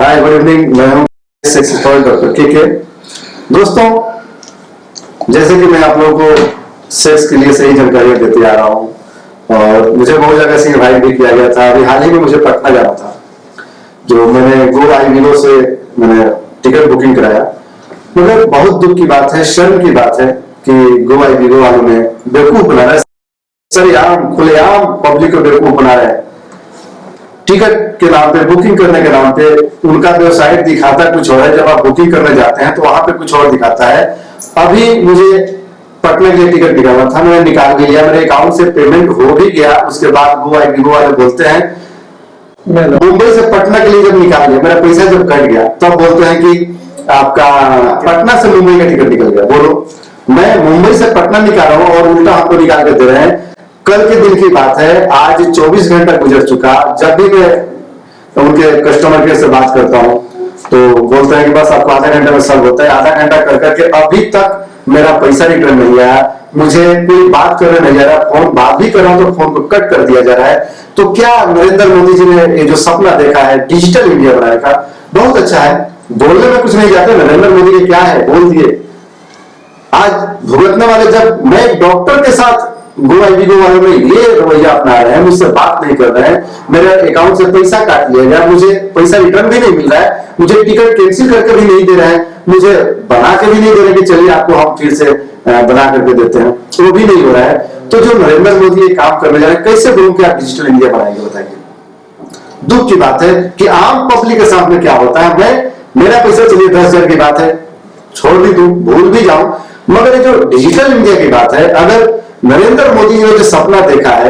Hi good evening, मैं हूं sex expert doctor के। दोस्तों, जैसे कि मैं आप लोगों को सेक्स के लिए सही जानकारियां देते आ रहा हूं और मुझे बहुत जगह से इनवाइट भी किया गया था। अभी हाल ही में मुझे पटना जाना था, जो मैंने गो आई वीरो से मैंने टिकट बुकिंग कराया। मगर बहुत दुख की बात है, शर्म की बात है कि गो आई वीरो वालों ने बेवकूफ बना रहा है, सरेआम खुलेआम पब्लिक को बेवकूफ बना रहे हैं। टिकट के नाम पे, बुकिंग करने के नाम पे उनका वेबसाइट दिखाता कुछ और है, जब आप बुकिंग करने जाते हैं तो वहां पे कुछ और दिखाता है। अभी मुझे पटना के लिए टिकट निकालना था, मैंने निकाल भी लिया, मेरे अकाउंट से पेमेंट हो भी गया। उसके बाद गो आई वीरो वाले बोलते हैं, मुंबई से पटना के लिए जब निकाल लिया, मेरा पैसा जब कट गया, तब बोलते हैं कि आपका पटना से मुंबई का टिकट निकल गया। बोलो, मैं मुंबई से पटना निकाल रहा हूँ और उल्टा हमको निकाल के दे रहे हैं। कल के दिन की बात है, आज 24 घंटा गुजर चुका। जब भी मैं उनके कस्टमर केयर से बात करता हूं तो बोलते हैं कि बस आपको आधा घंटा में सब होता है। आधा घंटा कर करके अभी तक मेरा पैसा रिटर्न नहीं आया, मुझे कोई बात करने नहीं जा रहा, फोन बात भी कर रहा हूं तो फोन को कट कर दिया जा रहा है। तो क्या नरेंद्र मोदी जी ने ये जो सपना देखा है डिजिटल इंडिया बनाने का, बहुत अच्छा है। बोलने में कुछ नहीं जाते, नरेंद्र मोदी के क्या है बोल दिए। आज भुगतने वाले, जब मैं डॉक्टर के साथ गो आई वीरो वालों में ये रवैया अपना रहे हैं, मुझसे बात नहीं कर रहे हैं, मेरे अकाउंट से पैसा काट लिया गया, मुझे पैसा रिटर्न भी नहीं मिल रहा है, मुझे टिकट कैंसिल करके भी नहीं दे रहे हैं, मुझे बना के भी नहीं दे रहे कि चलिए आपको हम फिर से बना करके देते हैं, वो भी नहीं हो रहा है। तो जो नरेंद्र मोदी ये काम करने जा रहे हैं, कैसे बोलूं कि आप डिजिटल इंडिया बनाएंगे, बताइए। दुख की बात है कि आम पब्लिक के सामने क्या होता है। मेरा पैसा चलिए 10,000 की बात है, छोड़ भी दूं, भूल भी जाऊं, मगर ये जो डिजिटल इंडिया की बात है, अगर नरेंद्र मोदी ने जो सपना देखा है,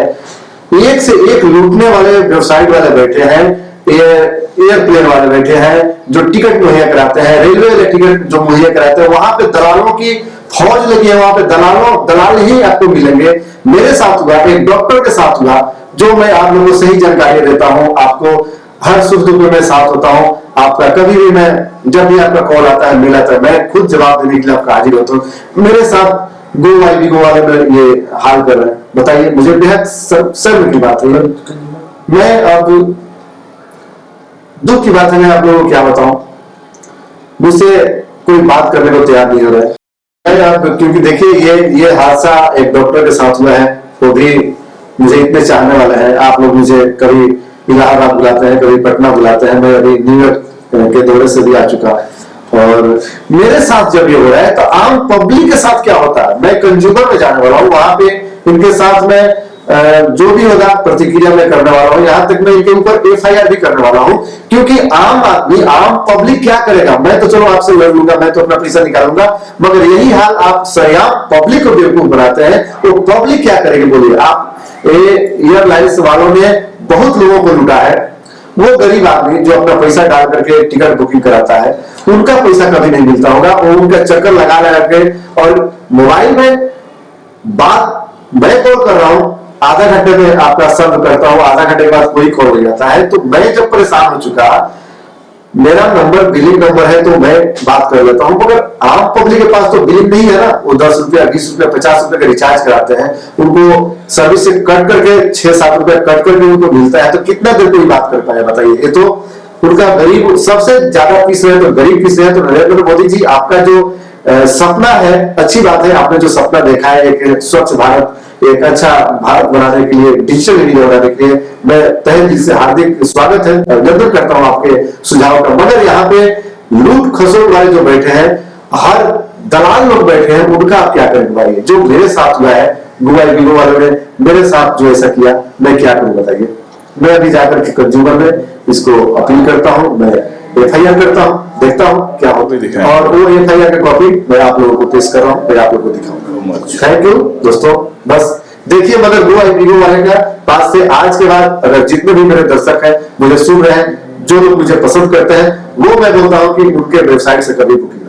एक से एक लूटने वाले वेबसाइट वाले बैठे हैं, एयरप्लेन वाले बैठे हैं जो टिकट मुहैया कराते हैं, रेलवे वाले टिकट जो मुहैया कराते हैं, वहां पे दलालों की फौज लगी है, वहां पे दलाल ही आपको मिलेंगे। मेरे साथ हुआ, एक डॉक्टर के साथ हुआ, जो मैं आप लोगों को सही जानकारी देता हूं, आपको हर सुख दुख में मैं साथ होता हूं आपका। कभी भी मैं, जब भी आपका कॉल आता है, मेल आता है, मैं खुद जवाब देने के लिए आपका हाजिर होता हूं। मेरे साथ गो आई वीरो वाले में ये हाल कर रहे हैं, बताइए। मुझे बेहद शर्म की बात है, मैं अब दुख की बात है, मैं आप लोगों को क्या बताऊं, मुझसे कोई बात करने को तैयार नहीं हो रहा है। अब क्योंकि देखिए ये हादसा एक डॉक्टर के साथ हुआ है, वो भी मुझे इतने चाहने वाले हैं। आप लोग मुझे कभी इलाहाबाद बुलाते हैं, कभी पटना बुलाते हैं, मैं अभी न्यूयॉर्क के दौरे से भी आ चुका है। और मेरे साथ जब ये हो रहा है तो आम पब्लिक के साथ क्या होता है, मैं कंज्यूमर में जाने वाला हूँ, वहां पे इनके साथ में जो भी होगा प्रतिक्रिया मैं करने वाला हूँ, यहाँ तक मैं इनके ऊपर FIR भी करने वाला हूँ। क्योंकि आम आदमी, आम पब्लिक क्या करेगा, मैं तो चलो आपसे लड़ लूंगा, मैं तो अपना पैसा निकालूंगा, मगर यही हाल आप सरेआम पब्लिक को बेवकूफ बनाते हैं, तो पब्लिक क्या करेगी बोलिए आप। एयरलाइंस वालों ने बहुत लोगों को लूटा है। वो गरीब आदमी जो अपना पैसा डाल करके टिकट बुकिंग कराता है, उनका पैसा कभी नहीं मिलता होगा, और उनका चक्कर लगा लगा के, और मोबाइल में बात मैं कॉल कर रहा हूं, आधा घंटे में आपका सर्व करता हूं, आधा घंटे के बाद कोई कॉल हो जाता है। तो मैं जब परेशान हो चुका, मेरा नंबर बिलिंग नंबर है तो मैं बात कर लेता हूं, मगर आम पब्लिक के पास तो बिलिंग नहीं है ना। वो 10 रुपया, 20 रुपया, 50 रुपया का रिचार्ज कराते हैं, उनको सर्विस से कट करके 6-7 रुपया कट करके उनको मिलता है, तो कितना देर कोई बात कर पाए बताइए। ये तो उनका गरीब सबसे ज्यादा पीस रहे, तो गरीब पीस रहे। तो नरेंद्र मोदी जी, आपका जो सपना है, अच्छी बात है, आपने जो सपना देखा है एक स्वच्छ भारत, एक अच्छा भारत बनाने के लिए, डिजिटल इंडिया बनाने के लिए, मैं तहे दिल से हार्दिक स्वागत है, अभिनंदन करता हूं आपके सुझाव का। मगर यहाँ पे लूट खसोट वाले जो बैठे हैं, हर दलाल लोग बैठे हैं, उनका आप क्या करेंगे भाई। जो मेरे साथ हुआ है, गो आई वीरो वालों ने मेरे साथ जो ऐसा किया, मैं क्या करूं बताइए। मैं अभी जाकर के कंज्यूमर में इसको अपील करता हूं, मैं FIR करता हूं, देखता हूं क्या होता है, और वो FIR की कॉपी मैं आप लोगों को पेश कर रहा हूं, मैं आप लोगों को दिखाऊंगा। थैंक यू दोस्तों। बस देखिए, मगर गो आई वीरो वाले का पास से आज के बाद अगर जितने भी मेरे दर्शक हैं, मुझे सुन रहे हैं, जो लोग मुझे पसंद करते हैं, वो मैं बोलता हूं कि उनके वेबसाइट से कभी बुकिंग